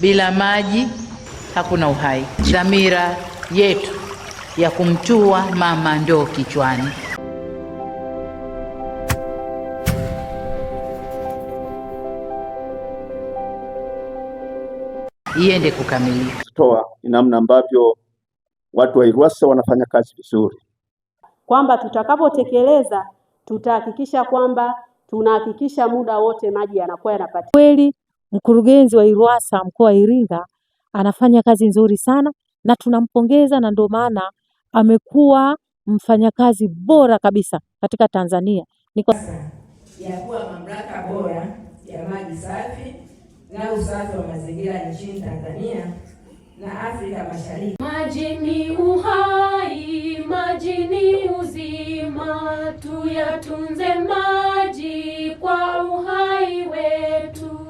Bila maji hakuna uhai. Dhamira yetu ya kumtua mama ndoo kichwani. Iende kukamilika. Toa ni namna ambavyo watu wa IRUWASA wanafanya kazi vizuri, kwamba tutakapotekeleza tutahakikisha kwamba tunahakikisha muda wote maji yanakuwa yanapatikana. Kweli mkurugenzi wa IRUWASA mkoa wa Iringa anafanya kazi nzuri sana na tunampongeza, na ndio maana amekuwa mfanyakazi bora kabisa katika Tanzania. Ya kuwa mamlaka bora ya maji safi na usafi wa mazingira nchini Tanzania na Afrika Mashariki. Maji ni uhai, maji ni uzima, tuyatunze maji kwa uhai wetu.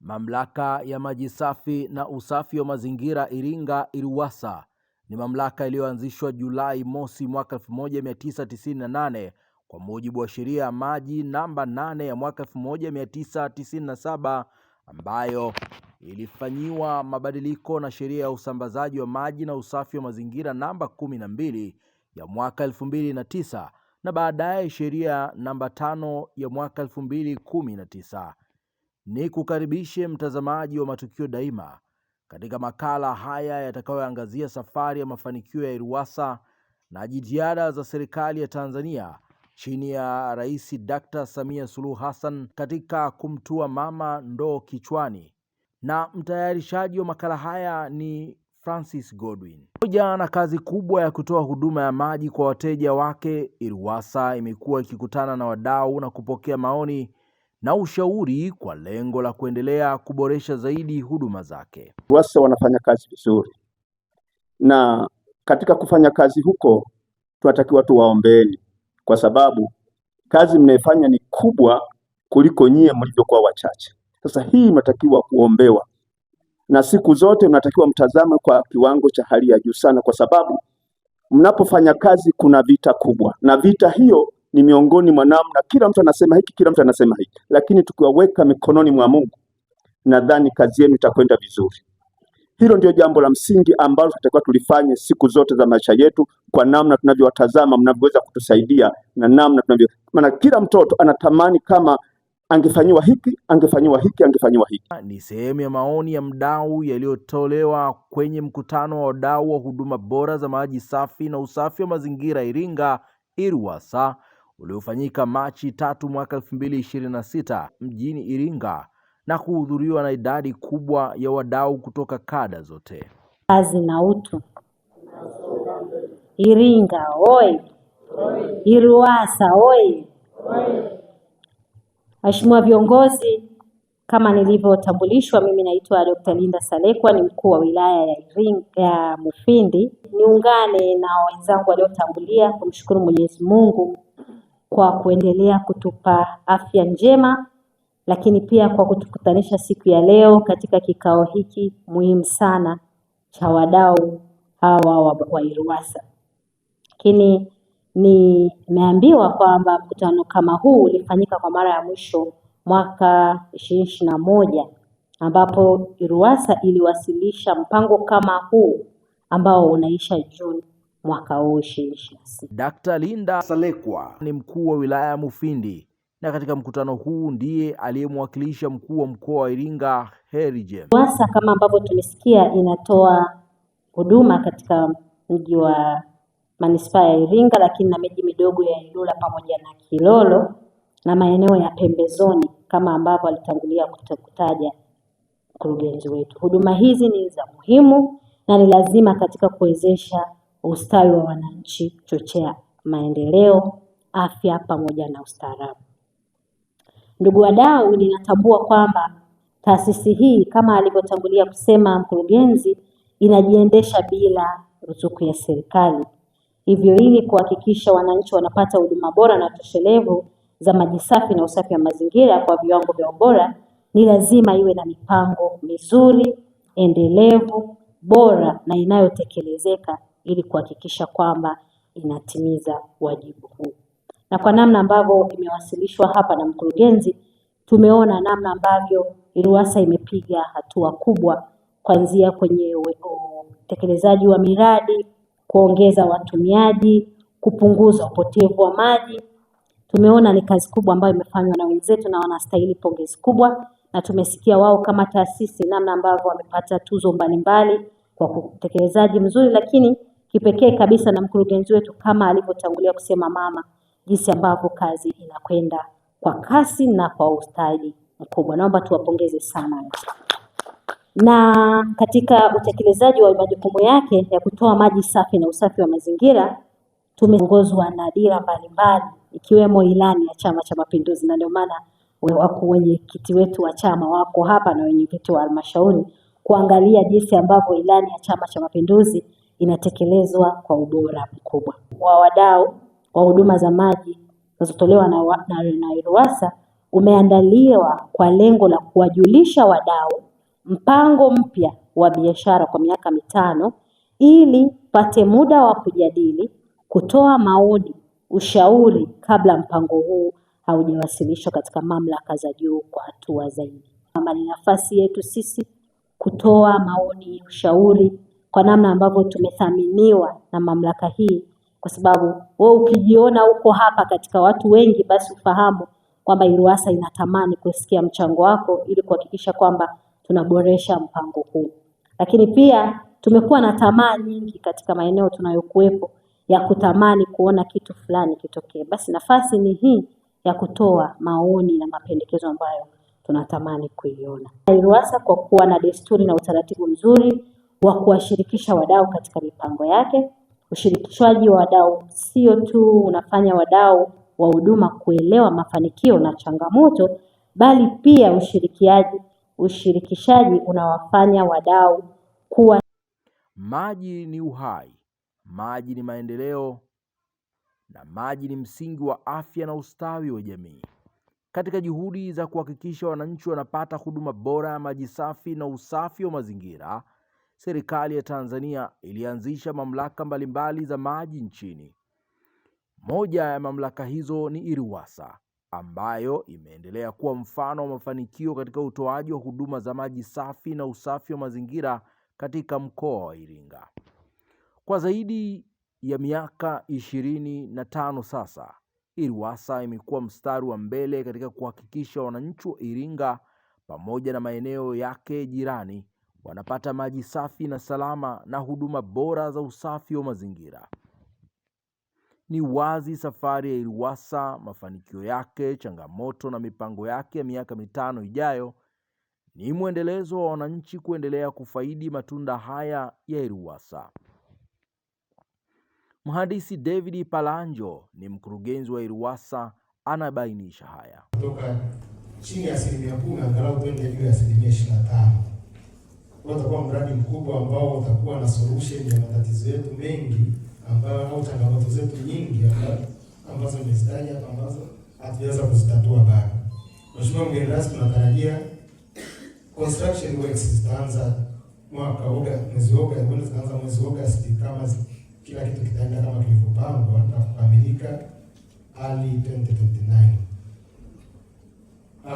Mamlaka ya maji safi na usafi wa mazingira Iringa IRUWASA ni mamlaka iliyoanzishwa Julai mosi mwaka 1998 kwa mujibu wa sheria ya maji namba 8 ya mwaka 1997 ambayo ilifanyiwa mabadiliko na sheria ya usambazaji wa maji na usafi wa mazingira namba 12 ya mwaka 2009 na baadaye sheria namba 5 ya mwaka 2019. Ni kukaribishe mtazamaji wa Matukio Daima katika makala haya yatakayoangazia safari ya mafanikio ya IRUWASA na jitihada za serikali ya Tanzania chini ya Rais Dr. Samia Suluhu Hassan katika kumtua mama ndoo kichwani. Na mtayarishaji wa makala haya ni Francis Godwin. Pamoja na kazi kubwa ya kutoa huduma ya maji kwa wateja wake, IRUWASA imekuwa ikikutana na wadau na kupokea maoni na ushauri kwa lengo la kuendelea kuboresha zaidi huduma zake. IRUWASA wanafanya kazi vizuri, na katika kufanya kazi huko tunatakiwa tuwaombeeni, kwa sababu kazi mnaifanya ni kubwa kuliko nyie mlivyokuwa wachache. Sasa hii inatakiwa kuombewa, na siku zote mnatakiwa mtazame kwa kiwango cha hali ya juu sana, kwa sababu mnapofanya kazi kuna vita kubwa, na vita hiyo ni miongoni mwa namna kila mtu anasema hiki, kila mtu anasema hiki, lakini tukiwaweka mikononi mwa Mungu, nadhani kazi yenu itakwenda vizuri. Hilo ndio jambo la msingi ambalo tutakuwa tulifanye siku zote za maisha yetu, kwa namna tunavyowatazama mnavyoweza kutusaidia na namna maana kila mtoto anatamani kama angefanyiwa hiki, angefanyiwa hiki, angefanyiwa hiki. Ni sehemu ya maoni ya mdau yaliyotolewa kwenye mkutano wa wadau wa huduma bora za maji safi na usafi wa mazingira Iringa IRUWASA uliofanyika Machi 3 mwaka 2026 mjini Iringa na kuhudhuriwa na idadi kubwa ya wadau kutoka kada zote. Kazi na utu. Iringa oi! IRUWASA oi! Mheshimiwa viongozi, kama nilivyotambulishwa, mimi naitwa Dr. Linda Salekwa, ni mkuu wa wilaya ya Iringa ya Mufindi. Niungane na wenzangu waliotangulia kumshukuru Mwenyezi Mungu kwa kuendelea kutupa afya njema, lakini pia kwa kutukutanisha siku ya leo katika kikao hiki muhimu sana cha wadau hawa wa IRUWASA. Lakini nimeambiwa kwamba mkutano kama huu ulifanyika kwa mara ya mwisho mwaka 2021 ambapo IRUWASA iliwasilisha mpango kama huu ambao unaisha Juni mwaka huu 2026. Dr. Linda Salekwa ni mkuu wa wilaya ya Mufindi, na katika mkutano huu ndiye aliyemwakilisha mkuu wa mkoa wa Iringa Heri James. IRUWASA kama ambavyo tumesikia inatoa huduma katika mji wa manispaa ya Iringa, lakini na miji midogo ya Ilula pamoja na Kilolo na maeneo ya pembezoni kama ambavyo alitangulia kutaja mkurugenzi wetu. Huduma hizi ni za muhimu na ni lazima katika kuwezesha ustawi wa wananchi, kuchochea maendeleo, afya pamoja na ustaarabu. Ndugu wadau, ninatambua kwamba taasisi hii kama alivyotangulia kusema mkurugenzi inajiendesha bila ruzuku ya serikali. Hivyo ili kuhakikisha wananchi wanapata huduma bora na toshelevu za maji safi na usafi wa mazingira kwa viwango vya ubora, ni lazima iwe na mipango mizuri, endelevu, bora na inayotekelezeka ili kuhakikisha kwamba inatimiza wajibu huu. Na kwa namna ambavyo imewasilishwa hapa na mkurugenzi, tumeona namna ambavyo RUWASA imepiga hatua kubwa kuanzia kwenye utekelezaji wa miradi, kuongeza watumiaji, kupunguza upotevu wa maji. Tumeona ni kazi kubwa ambayo imefanywa na wenzetu na wanastahili pongezi kubwa, na tumesikia wao kama taasisi namna ambavyo wamepata tuzo mbalimbali kwa utekelezaji mzuri, lakini kipekee kabisa na mkurugenzi wetu kama alivyotangulia kusema mama, jinsi ambavyo kazi inakwenda kwa kasi na kwa ustadi mkubwa. Naomba tuwapongeze sana. Na katika utekelezaji wa majukumu yake ya kutoa maji safi na usafi wa mazingira, tumeongozwa na dira mbalimbali ikiwemo ilani ya Chama cha Mapinduzi, na ndio maana wenyekiti wetu wa chama wako hapa na wenyekiti wa halmashauri kuangalia jinsi ambavyo ilani ya Chama cha Mapinduzi inatekelezwa kwa ubora mkubwa. Wa wadau wa huduma za maji zinazotolewa na RUWASA umeandaliwa kwa lengo la kuwajulisha wadau mpango mpya wa biashara kwa miaka 5 ili pate muda wa kujadili, kutoa maoni, ushauri kabla mpango huu haujawasilishwa katika mamlaka za juu kwa hatua zaidi. Kama ni nafasi yetu sisi kutoa maoni, ushauri kwa namna ambavyo tumethaminiwa na mamlaka hii, kwa sababu wewe ukijiona uko hapa katika watu wengi, basi ufahamu kwamba RUWASA inatamani kusikia mchango wako ili kuhakikisha kwamba tunaboresha mpango huu. Lakini pia tumekuwa na tamaa nyingi katika maeneo tunayokuwepo ya kutamani kuona kitu fulani kitokee. Basi nafasi ni hii ya kutoa maoni na mapendekezo ambayo tunatamani kuiona. RUWASA kwa kuwa na desturi na utaratibu mzuri wa kuwashirikisha wadau katika mipango yake. Ushirikishwaji wa wadau sio tu unafanya wadau wa huduma kuelewa mafanikio na changamoto, bali pia ushirikishaji unawafanya wadau kuwa. Maji ni uhai, maji ni maendeleo, na maji ni msingi wa afya na ustawi wa jamii. Katika juhudi za kuhakikisha wananchi wanapata huduma bora ya maji safi na usafi wa mazingira, serikali ya Tanzania ilianzisha mamlaka mbalimbali za maji nchini. Moja ya mamlaka hizo ni RUWASA, ambayo imeendelea kuwa mfano wa mafanikio katika utoaji wa huduma za maji safi na usafi wa mazingira katika mkoa wa Iringa. Kwa zaidi ya miaka 25 sasa, RUWASA imekuwa mstari wa mbele katika kuhakikisha wananchi wa Iringa pamoja na maeneo yake jirani wanapata maji safi na salama na huduma bora za usafi wa mazingira. Ni wazi safari ya RUWASA, mafanikio yake, changamoto na mipango yake ya miaka 5 ijayo ni mwendelezo wa wananchi kuendelea kufaidi matunda haya ya RUWASA. Mhandisi David Palanjo ni mkurugenzi wa RUWASA, anabainisha haya. Kutoka chini ya 10% angalau twende juu ya 25%. Utakuwa mradi mkubwa ambao utakuwa na solution ya matatizo yetu mengi ambayo au changamoto zetu nyingi ambazo nimezitaja hapa ambazo hatujaweza kuzitatua bado. Mheshimiwa mgeni rasmi, tunatarajia construction works zitaanza mwezi Agosti kama kila kitu kitaenda kama kilivyopangwa na kukamilika early 2029.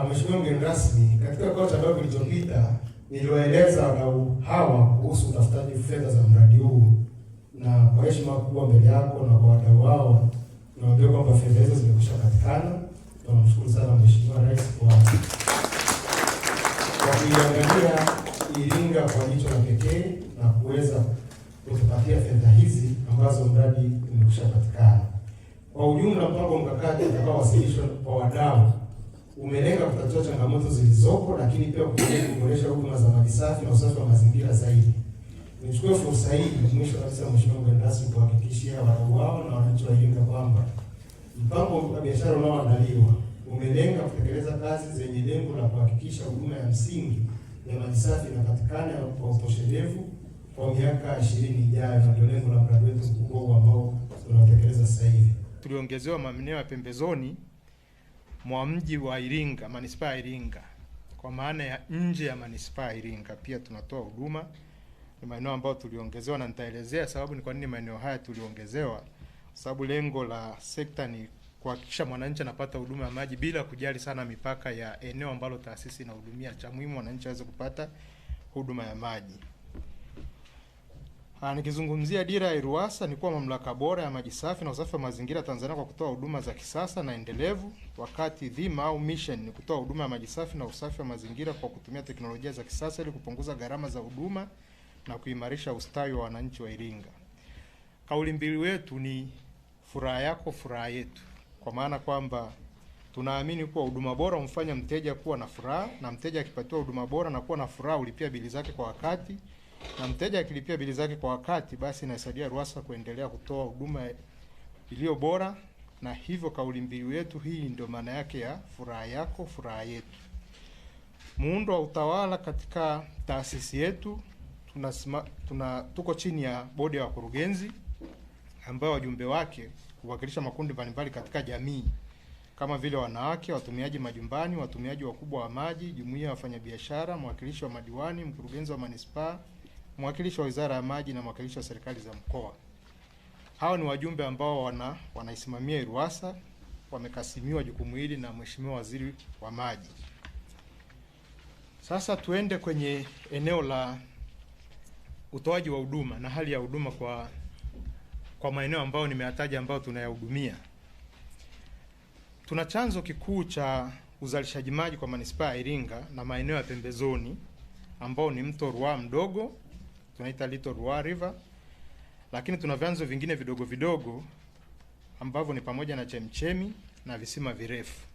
Mheshimiwa mgeni rasmi, katika kikao cha kilichopita niliwaeleza wadau hawa kuhusu utafutaji fedha za mradi huu, na kwa heshima kubwa mbele yako na kwa wadau wao naambia kwamba fedha hizo zimekwisha patikana. Tunamshukuru sana Mheshimiwa Rais kwa kuiangalia Iringa kwa jicho la pekee na kuweza kutupatia fedha hizi ambazo mradi umekwisha patikana. Kwa ujumla, mpango mkakati utakaowasilishwa kwa wadau umelenga kutatua changamoto zilizopo, lakini pia kuboresha huduma za maji safi na usafi wa mazingira zaidi. Nichukue fursa hii mwisho kabisa, Mheshimiwa mgeni rasmi, kuhakikishia wadau wao na wananchi wa Iringa kwamba mpango wa biashara unaoandaliwa umelenga kutekeleza kazi zenye lengo la kuhakikisha huduma ya msingi ya maji safi inapatikana kwa utoshelevu kwa miaka 20 ijayo, na ndio lengo la mradi wetu mkubwa ambao tunatekeleza sasa hivi. Tuliongezewa maeneo ya pembezoni mwa mji wa Iringa, manispaa ya Iringa, kwa maana ya nje ya manispaa ya Iringa pia tunatoa huduma, ni maeneo ambayo tuliongezewa, na nitaelezea sababu ni kwa nini maeneo haya tuliongezewa. Sababu lengo la sekta ni kuhakikisha mwananchi anapata huduma ya maji bila kujali sana mipaka ya eneo ambalo taasisi inahudumia. Cha muhimu wananchi waweze kupata huduma ya maji. Nikizungumzia dira ya RUWASA ni kuwa mamlaka bora ya maji safi na usafi wa mazingira Tanzania kwa kutoa huduma za kisasa na endelevu, wakati dhima au mission ni kutoa huduma ya maji safi na usafi wa mazingira kwa kutumia teknolojia za kisasa ili kupunguza gharama za huduma na kuimarisha ustawi wa wananchi wa Iringa. Kauli mbiu yetu ni furaha yako furaha yetu, kwa maana kwamba tunaamini kuwa huduma bora humfanya mteja kuwa na furaha, na mteja akipatiwa huduma bora na kuwa na furaha ulipia bili zake kwa wakati, na mteja akilipia bili zake kwa wakati, basi inasaidia RUWASA kuendelea kutoa huduma iliyo bora. Na hivyo kauli mbiu yetu hii ndio maana yake ya furaha yako furaha yetu. Muundo wa utawala katika taasisi yetu, tuko chini ya bodi ya wakurugenzi ambao wajumbe wake huwakilisha makundi mbalimbali katika jamii kama vile wanawake, watumiaji majumbani, watumiaji wakubwa wa maji, jumuiya ya wafanyabiashara, mwakilishi wa madiwani, mkurugenzi wa manispaa, mwakilishi wa Wizara ya Maji na mwakilishi wa serikali za mkoa. Hao ni wajumbe ambao wanaisimamia RUWASA, wamekasimiwa jukumu hili na Mheshimiwa Waziri wa Maji. Sasa tuende kwenye eneo la utoaji wa huduma na hali ya huduma kwa maeneo ambayo nimeyataja ambayo tunayahudumia. Tuna chanzo kikuu cha uzalishaji maji kwa manispaa ya Iringa na maeneo ya pembezoni ambao ni mto Ruaha mdogo, tunaita Little Ruaha River, lakini tuna vyanzo vingine vidogo vidogo ambavyo ni pamoja na chemchemi na visima virefu.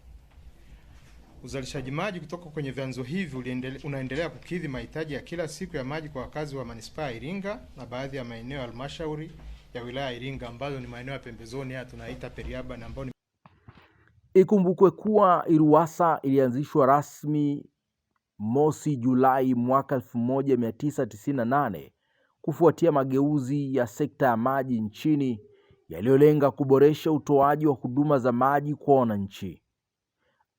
Uzalishaji maji kutoka kwenye vyanzo hivi unaendelea kukidhi mahitaji ya kila siku ya maji kwa wakazi wa manispaa ya Iringa na baadhi ya maeneo ya halmashauri ya wilaya ya Iringa ambayo ni maeneo ya pembezoni, haya tunaita periurban ambao. Ikumbukwe kuwa RUWASA ilianzishwa rasmi mosi Julai mwaka 1998 kufuatia mageuzi ya sekta ya maji nchini yaliyolenga kuboresha utoaji wa huduma za maji kwa wananchi.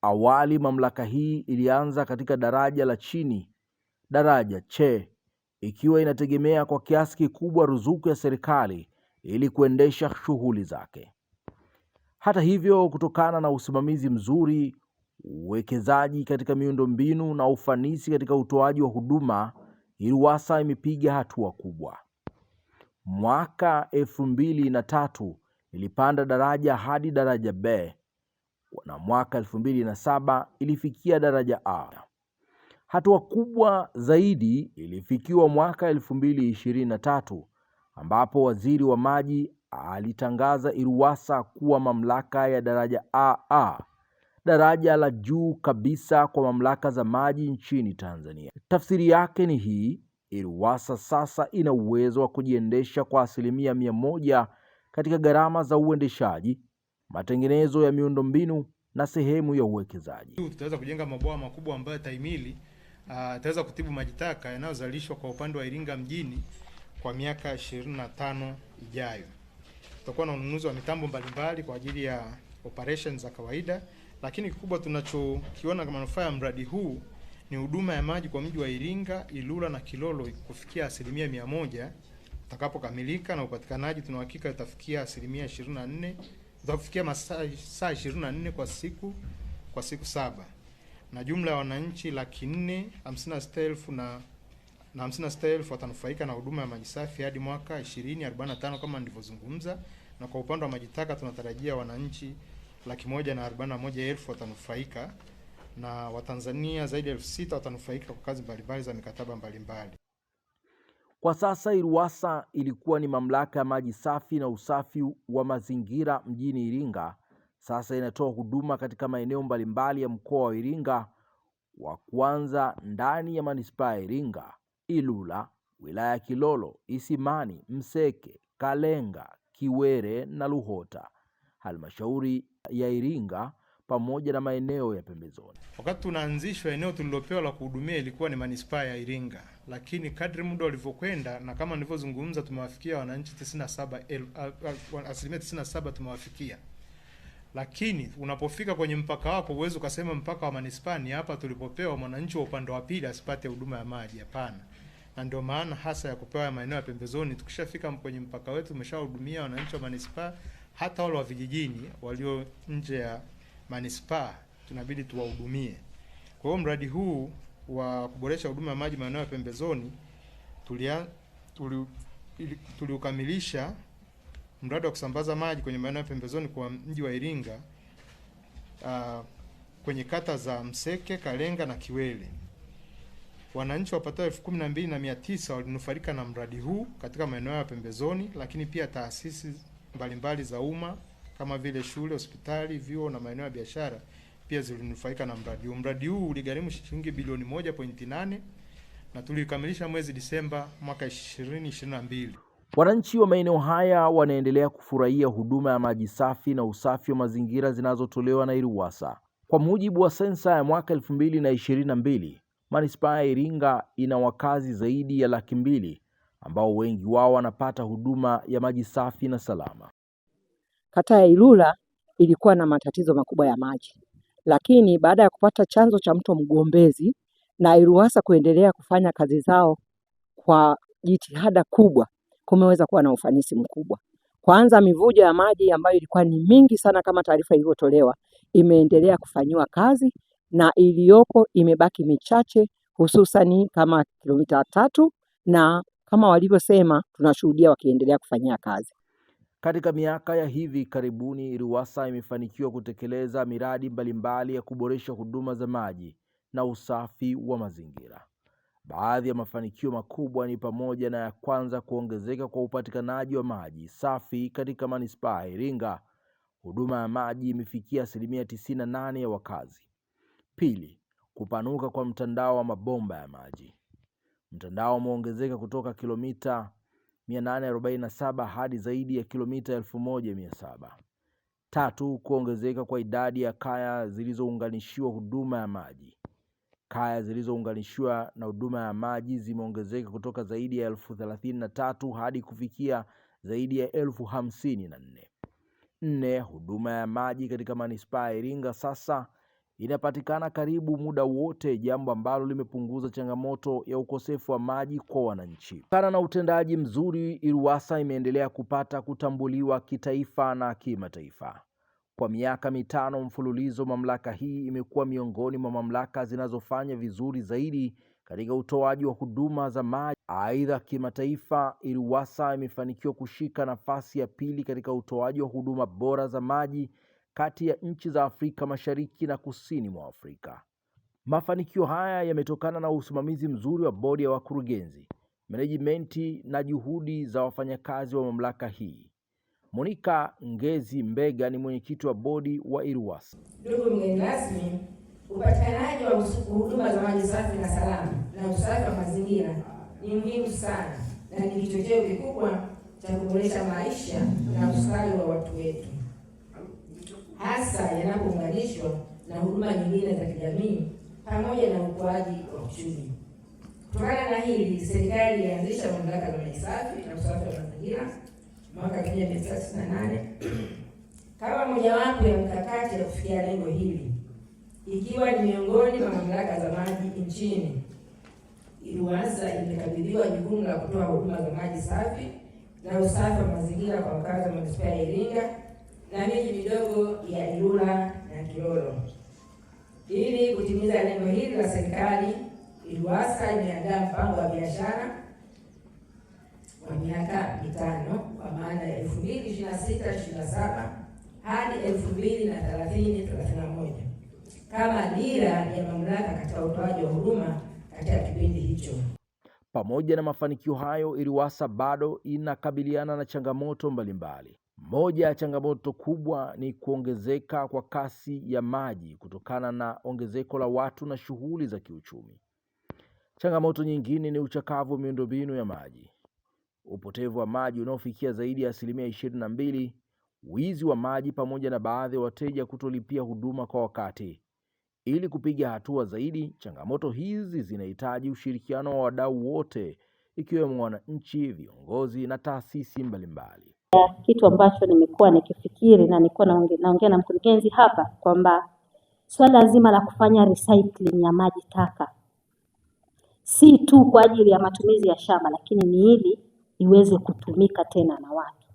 Awali mamlaka hii ilianza katika daraja la chini, daraja C, ikiwa inategemea kwa kiasi kikubwa ruzuku ya serikali ili kuendesha shughuli zake. Hata hivyo, kutokana na usimamizi mzuri, uwekezaji katika miundombinu na ufanisi katika utoaji wa huduma, RUWASA imepiga hatua kubwa. Mwaka 2003 ilipanda daraja hadi daraja B na mwaka 2007 ilifikia daraja A. Hatua kubwa zaidi ilifikiwa mwaka 2023 ambapo waziri wa maji alitangaza RUWASA kuwa mamlaka ya daraja AA, daraja la juu kabisa kwa mamlaka za maji nchini Tanzania. Tafsiri yake ni hii: RUWASA sasa ina uwezo wa kujiendesha kwa 100% katika gharama za uendeshaji, matengenezo ya miundombinu na sehemu ya uwekezaji. Tutaweza kujenga mabwawa makubwa ambayo tahimili itaweza kutibu maji taka yanayozalishwa kwa upande wa Iringa mjini kwa miaka 25 ijayo. Tutakuwa na ununuzi wa mitambo mbalimbali kwa ajili ya operations za kawaida, lakini kikubwa tunachokiona kama manufaa ya mradi huu ni huduma ya maji kwa mji wa Iringa, Ilula na Kilolo kufikia 100% utakapokamilika, na upatikanaji tuna uhakika utafikia 24%, utafikia masaa 24 kwa siku 7. Na jumla ya wananchi 456,000 watanufaika na huduma ya maji safi hadi mwaka 2045 kama nilivyozungumza, na kwa upande wa maji taka tunatarajia wananchi 141,000 watanufaika, na Watanzania zaidi ya 6,000 watanufaika kwa kazi mbalimbali za mikataba mbalimbali. Kwa sasa RUWASA ilikuwa ni mamlaka ya maji safi na usafi wa mazingira mjini Iringa. Sasa inatoa huduma katika maeneo mbalimbali ya mkoa wa Iringa, wa kwanza ndani ya manispaa ya Iringa, Ilula, wilaya ya Kilolo, Isimani, Mseke, Kalenga, Kiwere na Luhota, halmashauri ya Iringa pamoja na maeneo ya pembezoni. Wakati tunaanzishwa, eneo tulilopewa la kuhudumia ilikuwa ni manispaa ya Iringa, lakini kadri muda ulivyokwenda na kama nilivyozungumza, tumewafikia wananchi 97% tumewafikia. Lakini unapofika kwenye mpaka wako uwezo ukasema mpaka wa manispaa ni hapa tulipopewa, mwananchi wa upande wa pili asipate huduma ya maji. Hapana. na ndio maana hasa ya kupewa maeneo ya pembezoni. Tukishafika kwenye mpaka wetu tumeshahudumia wananchi wa manispaa, hata wale wa vijijini walio nje ya manispaa tunabidi tuwahudumie. Kwa hiyo mradi huu wa kuboresha huduma ya maji maeneo ya pembezoni tuliukamilisha mradi wa kusambaza maji kwenye maeneo ya pembezoni kwa mji wa Iringa kwenye kata za Mseke, Kalenga na Kiwele. Wananchi wapatao 12,900 walinufaika na mradi huu katika maeneo ya pembezoni, lakini pia taasisi mbalimbali za umma kama vile shule, hospitali, vyuo na maeneo ya biashara pia zilinufaika na mradi huu. Mradi huu uligharimu shilingi bilioni 1.8 na tulikamilisha mwezi Disemba mwaka 2022. Wananchi wa maeneo haya wanaendelea kufurahia huduma ya maji safi na usafi wa mazingira zinazotolewa na IRUWASA. Kwa mujibu wa sensa ya mwaka 2022, manispaa ya Iringa ina wakazi zaidi ya 200,000 ambao wengi wao wanapata huduma ya maji safi na salama. Kata ya Ilula ilikuwa na matatizo makubwa ya maji, lakini baada ya kupata chanzo cha mto Mgombezi na IRUWASA kuendelea kufanya kazi zao kwa jitihada kubwa, kumeweza kuwa na ufanisi mkubwa. Kwanza, mivujo ya maji ambayo ilikuwa ni mingi sana kama taarifa ilivyotolewa imeendelea kufanyiwa kazi na iliyopo imebaki michache, hususani kama kilomita 3, na kama walivyosema tunashuhudia wakiendelea kufanyia kazi. Katika miaka ya hivi karibuni, IRUWASA imefanikiwa kutekeleza miradi mbalimbali ya kuboresha huduma za maji na usafi wa mazingira. Baadhi ya mafanikio makubwa ni pamoja na ya kwanza, kuongezeka kwa upatikanaji wa maji safi katika manispaa ya Iringa. Huduma ya maji imefikia 98% ya wakazi. Pili, kupanuka kwa mtandao wa mabomba ya maji. Mtandao umeongezeka kutoka kilomita 847 hadi zaidi ya kilomita 1700. Tatu, kuongezeka kwa idadi ya kaya zilizounganishiwa huduma ya maji. Kaya zilizounganishiwa na huduma ya maji zimeongezeka kutoka zaidi ya 33,000 hadi kufikia zaidi ya 54,000. 4, huduma ya maji katika manispaa ya Iringa sasa inapatikana karibu muda wote, jambo ambalo limepunguza changamoto ya ukosefu wa maji kwa wananchi. Kutokana na utendaji mzuri, IRUWASA imeendelea kupata kutambuliwa kitaifa na kimataifa. Kwa miaka 5 mfululizo, mamlaka hii imekuwa miongoni mwa mamlaka zinazofanya vizuri zaidi katika utoaji wa huduma za maji. Aidha, kimataifa, IRUWASA imefanikiwa kushika nafasi ya 2 katika utoaji wa huduma bora za maji kati ya nchi za Afrika Mashariki na Kusini mwa Afrika. Mafanikio haya yametokana na usimamizi mzuri wa bodi ya wakurugenzi, management na juhudi za wafanyakazi wa mamlaka hii. Monica Ngezi Mbega ni mwenyekiti wa bodi wa IRUWASA. Ndugu mgeni rasmi, upatikanaji wa huduma za maji safi na salama na usafi wa mazingira ni muhimu sana na ni kichocheo kikubwa cha kuboresha maisha na ustawi wa watu wetu, hasa yanapounganishwa na huduma nyingine za kijamii pamoja na ukuaji wa uchumi. Kutokana na hili, serikali ilianzisha mamlaka za maji safi na usafi wa mazingira mwaka 1998 kama mojawapo ya mkakati ya kufikia lengo hili, ikiwa ni miongoni mwa mamlaka za maji nchini. IRUWASA imekabidhiwa jukumu la kutoa huduma za maji safi na usafi wa mazingira kwa wakazi wa manispaa ya Iringa na miji midogo ya Ilula na Kilolo. Ili kutimiza lengo hili la serikali, IRUWASA imeandaa mpango wa biashara wa miaka 5 kwa maana ya 2026-27 hadi 2030-31 kama dira ya mamlaka katika utoaji wa huduma katika kipindi hicho. Pamoja na mafanikio hayo, IRUWASA bado inakabiliana na changamoto mbalimbali. Moja ya changamoto kubwa ni kuongezeka kwa kasi ya maji kutokana na ongezeko la watu na shughuli za kiuchumi. Changamoto nyingine ni uchakavu wa miundombinu ya maji, upotevu wa maji unaofikia zaidi ya 22%, wizi wa maji pamoja na baadhi ya wateja kutolipia huduma kwa wakati. Ili kupiga hatua zaidi, changamoto hizi zinahitaji ushirikiano wa wadau wote, ikiwemo wananchi, viongozi na taasisi mbalimbali. Kitu ambacho nimekuwa nikifikiri na nilikuwa naongea na mkurugenzi hapa kwamba swala zima la kufanya recycling ya maji taka si tu kwa ajili ya matumizi ya shamba, lakini ni ili iweze kutumika tena na watu.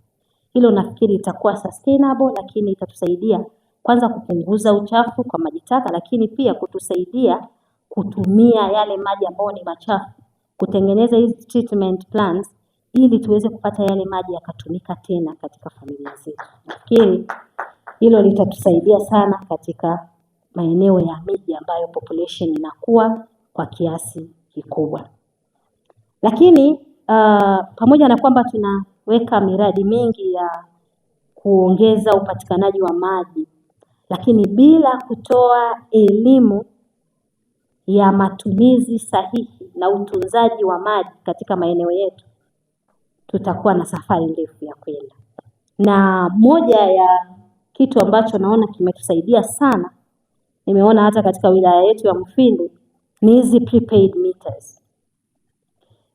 Hilo nafikiri itakuwa sustainable, lakini itatusaidia kwanza kupunguza uchafu kwa maji taka, lakini pia kutusaidia kutumia yale maji ambayo ni machafu, kutengeneza hizi treatment plants ili tuweze kupata yale maji yakatumika tena katika familia zetu. Nafikiri hilo litatusaidia sana katika maeneo ya miji ambayo population inakuwa kwa kiasi kikubwa. Lakini pamoja na kwamba tunaweka miradi mingi ya kuongeza upatikanaji wa maji, lakini bila kutoa elimu ya matumizi sahihi na utunzaji wa maji katika maeneo yetu, tutakuwa na safari ndefu ya kwenda. Na moja ya kitu ambacho naona kimetusaidia sana, nimeona hata katika wilaya yetu ya Mufindi, ni hizi prepaid meters.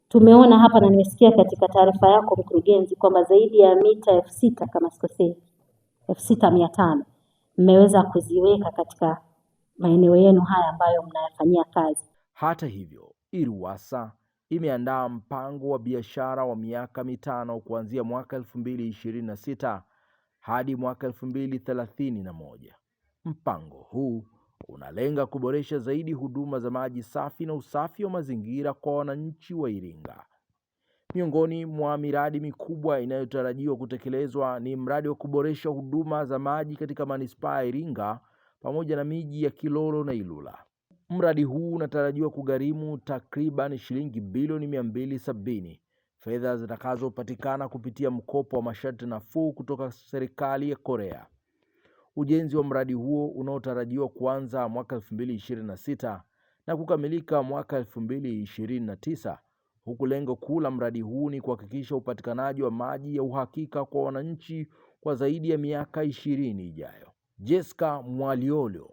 Tumeona hapa na nimesikia katika taarifa yako mkurugenzi kwamba zaidi ya mita 6,000 kama sikosei, 6,500 mmeweza kuziweka katika maeneo yenu haya ambayo mnayafanyia kazi. Hata hivyo, IRUWASA imeandaa mpango wa biashara wa miaka 5 kuanzia mwaka 2026 hadi mwaka 2031. Mpango huu unalenga kuboresha zaidi huduma za maji safi na usafi wa mazingira kwa wananchi wa Iringa. Miongoni mwa miradi mikubwa inayotarajiwa kutekelezwa ni mradi wa kuboresha huduma za maji katika manispaa ya Iringa pamoja na miji ya Kilolo na Ilula. Mradi huu unatarajiwa kugharimu takriban shilingi bilioni 270, fedha zitakazopatikana kupitia mkopo wa masharti nafuu kutoka serikali ya Korea. Ujenzi wa mradi huo unaotarajiwa kuanza mwaka 2026 na kukamilika mwaka 2029, huku lengo kuu la mradi huu ni kuhakikisha upatikanaji wa maji ya uhakika kwa wananchi kwa zaidi ya miaka 20 ijayo. Jessica Mwaliolo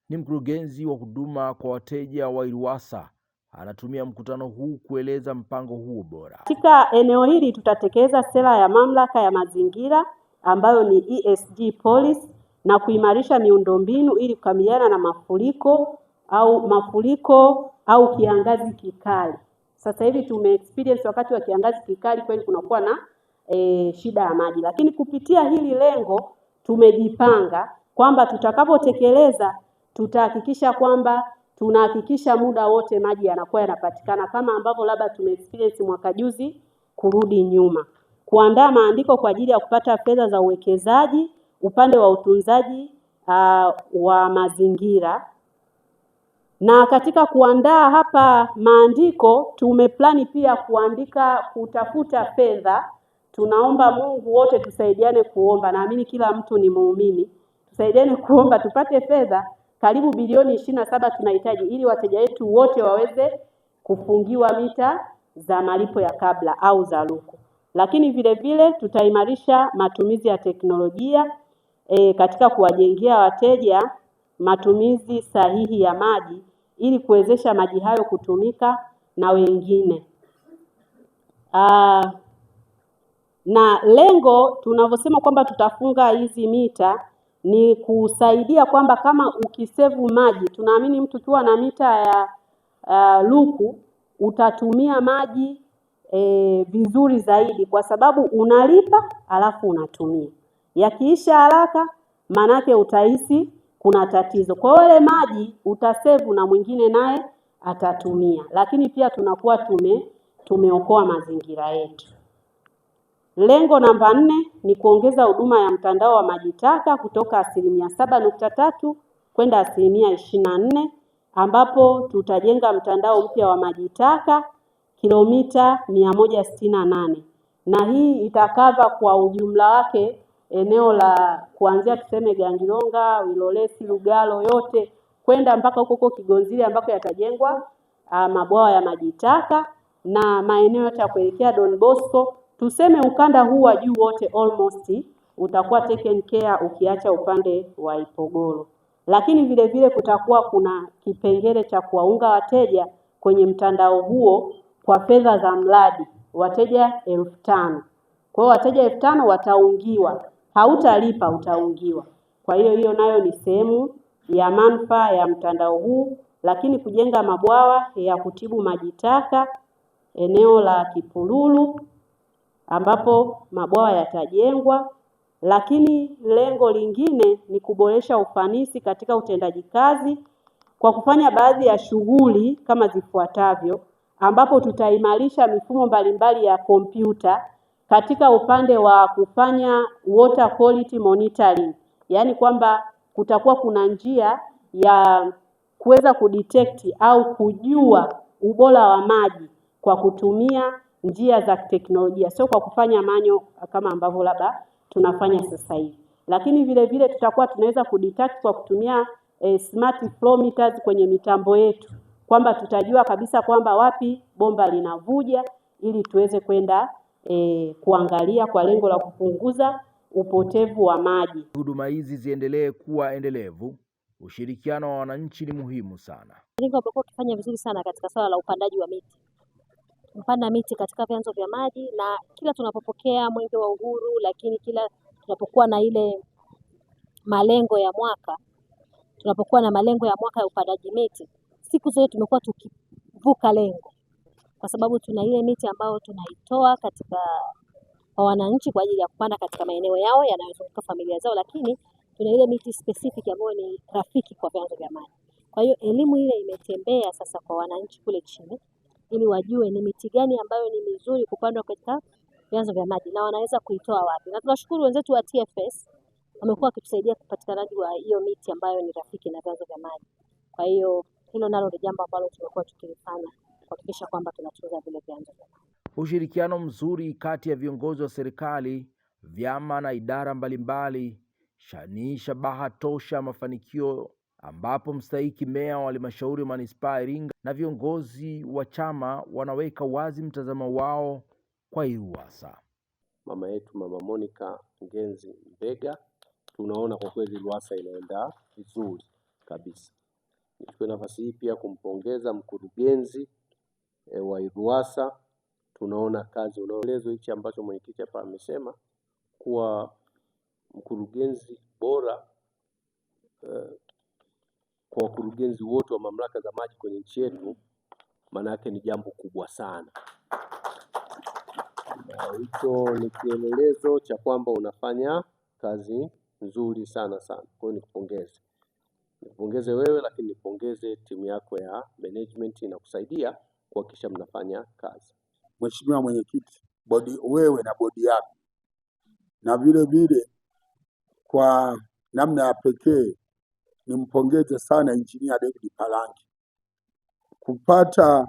ni mkurugenzi wa huduma kwa wateja wa IRUWASA, anatumia mkutano huu kueleza mpango huo bora. Katika eneo hili tutatekeleza sera ya mamlaka ya mazingira ambayo ni ESG policy na kuimarisha miundombinu ili kukabiliana na mafuriko au kiangazi kikali. Sasa hivi experience wakati wa kiangazi kikali kweli kunakuwa na shida ya maji, lakini kupitia hili lengo tumejipanga kwamba tutakapotekeleza tutahakikisha kwamba tunahakikisha muda wote maji yanakuwa yanapatikana, kama ambavyo labda experience mwaka juzi kurudi nyuma. Kuandaa maandiko kwa ajili ya kupata fedha za uwekezaji upande wa utunzaji wa mazingira. Na katika kuandaa hapa maandiko tumeplani pia kutafuta fedha. Tunaomba Mungu wote tusaidiane kuomba. Naamini kila mtu ni muumini. Tusaidiane kuomba tupate fedha karibu bilioni 27 tunahitaji ili wateja wetu wote waweze kufungiwa mita za malipo ya kabla au za luku. Lakini vile vile tutaimarisha matumizi ya teknolojia katika kuwajengea wateja matumizi sahihi ya maji ili kuwezesha maji hayo kutumika na wengine. Na lengo tunavyosema kwamba tutafunga hizi mita ni kusaidia kwamba kama ukisevu maji, tunaamini mtu ukiwa na mita ya luku utatumia maji vizuri zaidi, kwa sababu unalipa alafu unatumia. Yakiisha haraka manake utahisi kuna tatizo. Kwa wale maji utasevu na mwingine naye atatumia, lakini pia tunakuwa tumeokoa mazingira yetu. Lengo namba 4 ni kuongeza huduma ya mtandao wa maji taka kutoka 7.3 kwenda 24, ambapo tutajenga mtandao mpya wa maji taka kilomita 168, na hii itakava kwa ujumla wake eneo la kuanzia tuseme Gangilonga, Wilolesi, Lugalo yote kwenda mpaka huko Kigonzile ambako yatajengwa mabwawa ya maji taka, na maeneo yote ya kuelekea Don Bosco. Tuseme ukanda huu wa juu wote almost utakuwa taken care ukiacha upande wa Ipogoro. Lakini vile vile kutakuwa kuna kipengele cha kuwaunga wateja kwenye mtandao huo kwa fedha za mradi, wateja 5,000. Kwa hiyo wateja 5,000 wataungiwa, hautalipa utaungiwa. Kwa hiyo nayo ni sehemu ya manufaa ya mtandao huu lakini kujenga mabwawa ya kutibu maji taka eneo la Kipululu ambapo mabwawa yatajengwa. Lakini lengo lingine ni kuboresha ufanisi katika utendaji kazi kwa kufanya baadhi ya shughuli kama zifuatavyo, ambapo tutaimarisha mifumo mbalimbali ya kompyuta katika upande wa kufanya water quality monitoring, yaani kwamba kutakuwa kuna njia ya kuweza kudetect au kujua ubora wa maji kwa kutumia njia za teknolojia, sio kwa kufanya manyo kama ambavyo labda tunafanya sasa hivi. Lakini vile vile tutakuwa tunaweza kudetect kwa kutumia smart flow meters kwenye mitambo yetu, kwamba tutajua kabisa kwamba wapi bomba linavuja ili tuweze kwenda kuangalia kwa lengo la kupunguza upotevu wa maji. Huduma hizi ziendelee kuwa endelevu. Ushirikiano wa wananchi ni muhimu sana. Iringa umekuwa ukifanya vizuri sana katika swala la upandaji wa miti. Kupanda miti katika vyanzo vya maji, na kila tunapopokea Mwenge wa Uhuru, lakini kila tunapokuwa na ile malengo ya mwaka, ya upandaji miti, siku zote tumekuwa tukivuka lengo, kwa sababu tuna ile miti ambayo tunaitoa katika kwa wananchi kwa ajili ya kupanda katika maeneo yao yanayozunguka familia zao, lakini tuna ile miti specific ambayo ni rafiki kwa vyanzo vya maji. Kwa hiyo elimu ile imetembea sasa kwa wananchi kule chini, ili wajue ni miti gani ambayo ni mizuri kupandwa katika vyanzo vya maji na wanaweza kuitoa wapi. Na tunashukuru wenzetu wa TFS wamekuwa wakitusaidia kupatikanaji wa hiyo miti ambayo ni rafiki na vyanzo vya maji. Kwa hiyo hilo nalo ni jambo ambalo tumekuwa tukilifanya kuhakikisha kwamba tunatunza vile vyanzo vya maji. Ushirikiano mzuri kati ya viongozi wa serikali, vyama na idara mbalimbali ni shabaha tosha mafanikio, ambapo mstahiki meya wa halmashauri ya manispaa Iringa na viongozi wa chama wanaweka wazi mtazamo wao kwa IRUWASA. Mama yetu Mama Monica Ngenzi Mbega, tunaona kwa kweli IRUWASA inaenda vizuri kabisa. Nichukue nafasi hii pia kumpongeza mkurugenzi wa IRUWASA. Tunaona kazi unaoelezwa hichi ambacho mwenyekiti hapa amesema kuwa mkurugenzi bora kwa wakurugenzi wote wa mamlaka za maji kwenye nchi yetu, maana yake ni jambo kubwa sana. Hicho ni kielelezo cha kwamba unafanya kazi nzuri sana. Kwa hiyo nikupongeze wewe, lakini nipongeze timu yako ya management inakusaidia kuhakikisha mnafanya kazi. Mheshimiwa Mwenyekiti, wewe na bodi yako, na vile vile kwa namna ya pekee nimpongeze sana Engineer David Palangi kupata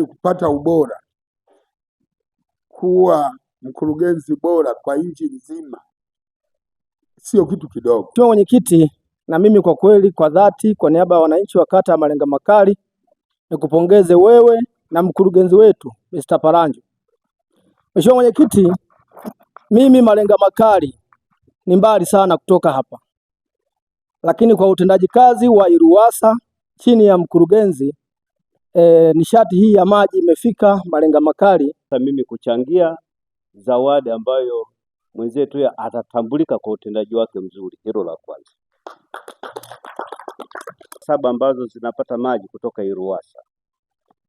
kupata ubora, kuwa mkurugenzi bora kwa nchi nzima, sio kitu kidogo. Mheshimiwa Mwenyekiti, na mimi kwa kweli kwa dhati kwa niaba ya wananchi wa kata ya Malenga Makali nikupongeze wewe na mkurugenzi wetu Mr. Palangi. Mheshimiwa Mwenyekiti, mimi Malenga Makali ni mbali sana kutoka hapa, lakini kwa utendaji kazi wa IRUWASA chini ya mkurugenzi nishati hii ya maji imefika Malenga Makali. Mimi kuchangia zawadi ambayo mwenzetu atatambulika kwa utendaji wake mzuri, hilo la kwanza. 7 ambazo zinapata maji kutoka IRUWASA,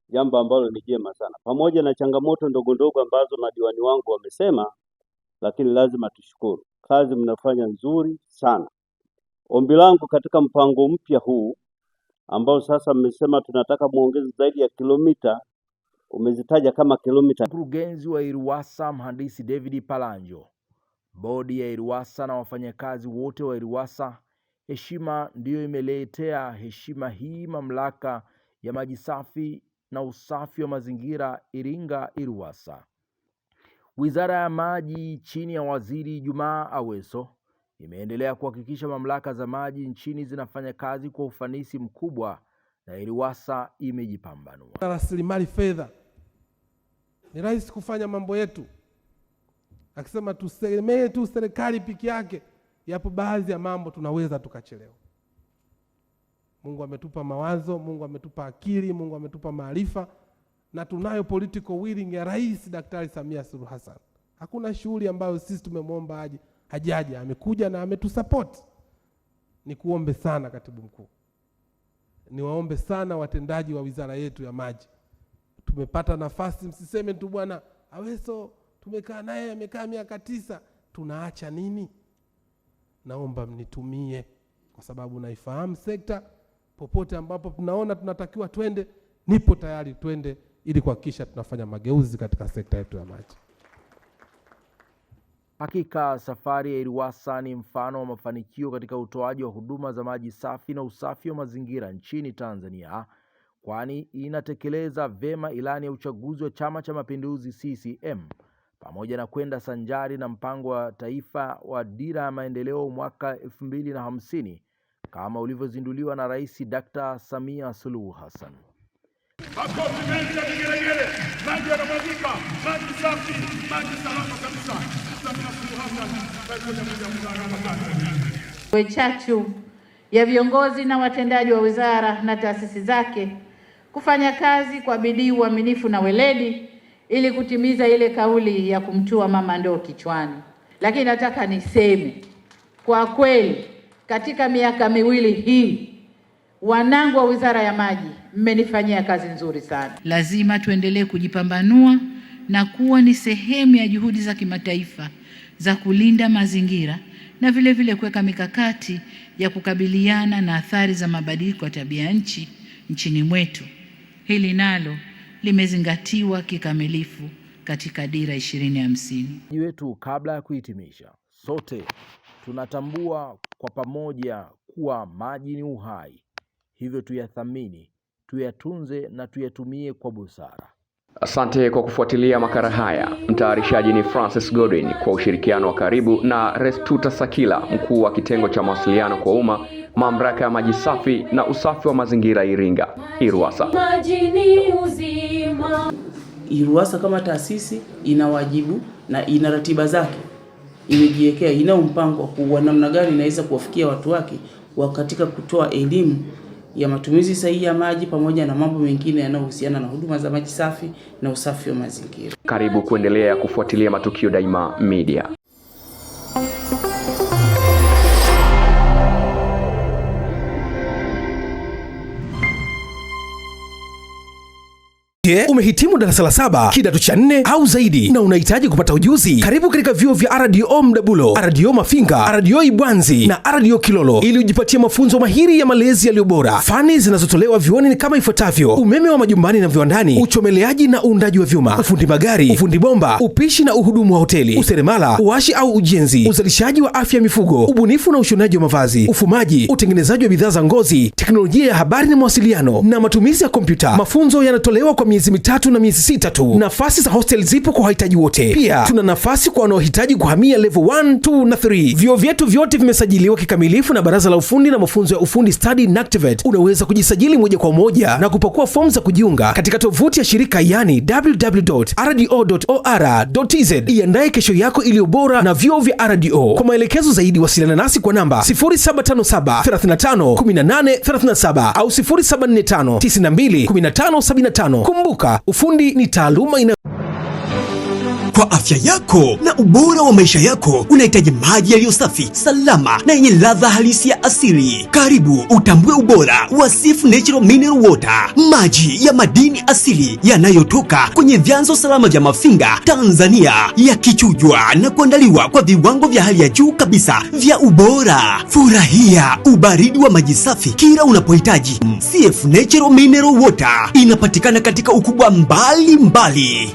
jambo ambalo ni jema sana, pamoja na changamoto ndogo ndogo ambazo madiwani wangu wamesema, lakini lazima tushukuru. Kazi mnafanya nzuri sana. Ombi langu katika mpango mpya huu ambao sasa mmesema tunataka muongeze zaidi ya kilomita, umezitaja kama kilomita. Mkurugenzi wa IRUWASA Mhandisi David Palanjo, bodi ya IRUWASA na wafanyakazi wote wa IRUWASA, heshima ndiyo imeletea heshima hii mamlaka ya maji safi na usafi wa mazingira Iringa IRUWASA. Wizara ya Maji chini ya Waziri Jumaa Aweso imeendelea kuhakikisha mamlaka za maji nchini zinafanya kazi kwa ufanisi mkubwa, na IRUWASA imejipambanua. Rasilimali fedha ni rahisi kufanya mambo yetu, akisema tusemee tu serikali piki yake, yapo baadhi ya mambo tunaweza tukachelewa. Mungu ametupa mawazo, Mungu ametupa akili, Mungu ametupa maarifa, na tunayo political willing ya Rais Daktari Samia Suluhu Hassan. Hakuna shughuli ambayo sisi tumemwomba hajaje, amekuja na ametusupport. Nikuombe sana Katibu Mkuu, niwaombe sana watendaji wa wizara yetu ya maji. Tumepata nafasi, msiseme tu bwana Aweso tumekaa naye amekaa miaka 9 tunaacha nini? Naomba mnitumie, kwa sababu naifahamu sekta. Popote ambapo tunaona tunatakiwa twende, nipo tayari twende, ili kuhakikisha tunafanya mageuzi katika sekta yetu ya maji. Hakika safari ya IRUWASA ni mfano wa mafanikio katika utoaji wa huduma za maji safi na usafi wa mazingira nchini Tanzania, kwani inatekeleza vema ilani ya uchaguzi wa Chama cha Mapinduzi CCM pamoja na kwenda sanjari na mpango wa taifa wa dira ya maendeleo mwaka 2050 kama ulivyozinduliwa na Rais Dr. Samia Suluhu Hassan. Makofi mengi ya vigelegele, maji yanamwagika, maji safi, maji salama kabisa. Samia Suluhu Hassan, chachu ya viongozi na watendaji wa wizara na taasisi zake kufanya kazi kwa bidii, uaminifu na weledi ili kutimiza ile kauli ya kumtua mama ndoo kichwani. Lakini nataka niseme kwa kweli, katika miaka miwili hii wanangu wa Wizara ya Maji mmenifanyia kazi nzuri sana. Lazima tuendelee kujipambanua na kuwa ni sehemu ya juhudi za kimataifa za kulinda mazingira na vile vile kuweka mikakati ya kukabiliana na athari za mabadiliko ya tabia nchi nchini mwetu. Hili nalo limezingatiwa kikamilifu katika dira 2050. Wetu, kabla ya kuhitimisha, sote tunatambua kwa pamoja kuwa maji ni uhai. Hivyo tuyathamini, tuyatunze na tuyatumie kwa busara. Asante kwa kufuatilia makala haya. Mtayarishaji ni Francis Godwin kwa ushirikiano wa karibu na Restuta Sakila, mkuu wa kitengo cha mawasiliano kwa umma, Mamlaka ya Maji Safi na Usafi wa Mazingira Iringa, IRUWASA. Maji ni uzima. IRUWASA kama taasisi ina wajibu na ina ratiba zake. Imejiwekea, ina mpango wa namna gani inaweza kuwafikia watu wake katika kutoa elimu ya matumizi sahihi ya maji pamoja na mambo mengine yanayohusiana na huduma za maji safi na usafi wa mazingira. Karibu kuendelea kufuatilia Matukio Daima Media. Umehitimu darasa la 7 kidato cha 4 au zaidi na unahitaji kupata ujuzi? Karibu katika vyuo vya RDO Mdabulo, RDO Mafinga, RDO Ibwanzi na RDO Kilolo ili ujipatie mafunzo mahiri ya malezi yaliyo bora. Fani zinazotolewa vyuoni ni kama ifuatavyo: umeme wa majumbani na viwandani, uchomeleaji na uundaji wa vyuma, ufundi magari, ufundi bomba, upishi na uhudumu wa hoteli, useremala, uashi au ujenzi, uzalishaji wa afya ya mifugo, ubunifu na ushonaji wa mavazi, ufumaji, utengenezaji wa bidhaa za ngozi, teknolojia ya habari na mawasiliano na matumizi ya kompyuta. Mafunzo yanatolewa kwa miezi 3 na miezi 6 tu. Nafasi za hostel zipo kwa wahitaji wote. Pia tuna nafasi kwa wanaohitaji kuhamia level 1, 2 na 3. Vyuo vyetu vyote vimesajiliwa kikamilifu na Baraza la Ufundi na Mafunzo ya Ufundi Study NACTVET. Unaweza kujisajili moja kwa moja na kupakua fomu za kujiunga katika tovuti ya shirika, yani www.rdo.or.tz. Iandae kesho yako iliyo bora na vyuo vya RDO. Kwa maelekezo zaidi wasiliana nasi kwa namba 0757 35 18 37 au 0745 92 15 75. Kumbuka, ufundi ni taaluma ina. Kwa afya yako na ubora wa maisha yako unahitaji maji yaliyo safi, salama na yenye ladha halisi ya asili. Karibu utambue ubora wa Sifu Natural Mineral Water, maji ya madini asili yanayotoka kwenye vyanzo salama vya Mafinga, Tanzania, yakichujwa na kuandaliwa kwa viwango vya hali ya juu kabisa vya ubora. Furahia ubaridi wa maji safi kila unapohitaji. Sifu Natural Mineral Water inapatikana katika ukubwa mbali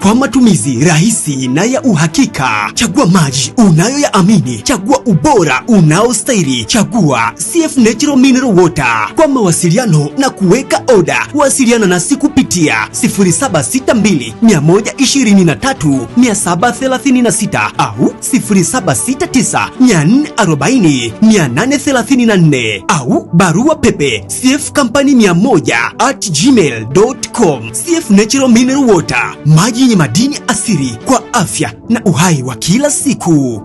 kwa matumizi rahisi na ya uhakika. Chagua maji unayoyaamini, chagua ubora unaostahili, chagua CF Natural Mineral Water. Kwa mawasiliano na kuweka oda, wasiliana nasi kupitia 0762 123 736 au 0769 440 834 au barua pepe cfcompany100@gmail.com. CF Natural Mineral Water, maji yenye madini asili kwa afya na uhai wa kila siku.